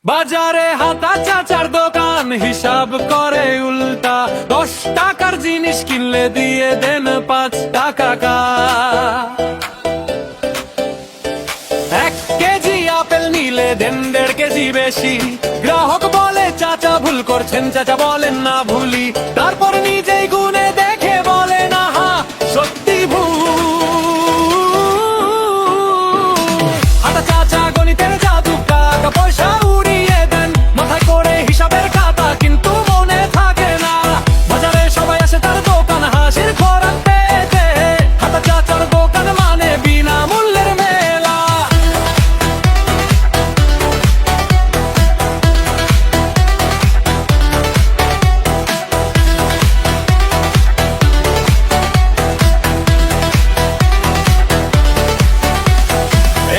বাজারে হাতা চাচার দোকান হিসাব করে উল্টা, 10 টাকার জিনিস কিনলে দিয়ে দেন 5 টাকা কা। 1 কেজি আপেল নিলে দেন 1.5 কেজি বেশি। গ্রাহক বলে চাচা ভুল করছেন, চাচা বলেন না ভুলি। তারপর নিজেই গুনে দেখে বলে না হা সত্যি ভুল। হাতা চাচা গণিতের জাদু, টাকা পয়সা উড়িয়ে দেন মাথায় করে হিসাবের খাতা, কিন্তু মনে থাকে না বাজারে সবাই আসে তার দোকান হাসির খোরাক পেতে। হাতা চাচার দোকান মানে বিনামূল্যের মেলা।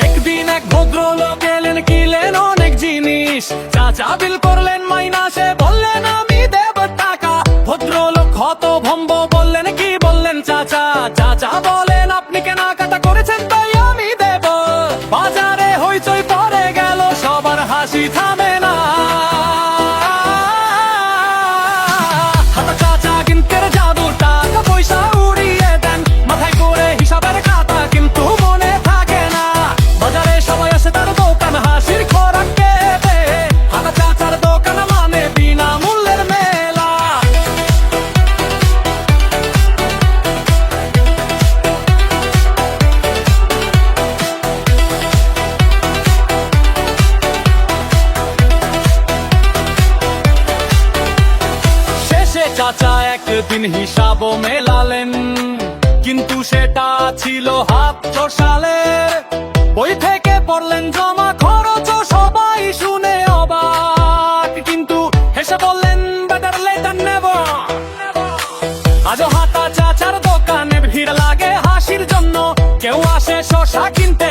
একদিন এক ভদ্রলোক এলেন, কিনলেন অনেক জিনিস। চাচা বিল করলেন মাইনাসে, বললেন আমি দেব টাকা। ভদ্রলোক হতভম্ব, বললেন কি বললেন চাচা? চাচা বলেন আপনি কেনাকাটা করেছেন তাই আমি দেব। বাজারে হইচই পড়ে গেল, সবার হাসি থামে না। হাতা চাচা গিন্তের জাদু, টাকা পয়সা উড়িয়ে দেন মাথায় করে হিসাবের খাতা, কিন্তু মনে থাকে না বাজারে সবাই আসে তার দোকান হাসির খোরাক পেতে। হাতা চাচার দোকান মানে বিনামূল্যের মেলা। শেষে চাচা একদিন হিসাব মেলালেন, কিন্তু সেটা ছিল হাত চষালের। বই থেকে পড়লেন জমা খরচ, সবাই শুনে অবাক, কিন্তু হেসে বললেন বেটার লেট দ্যান নেভার। আজও হাতা চাচার দোকানে ভিড় লাগে হাসির জন্য। কেউ আসে শশা কিনতে,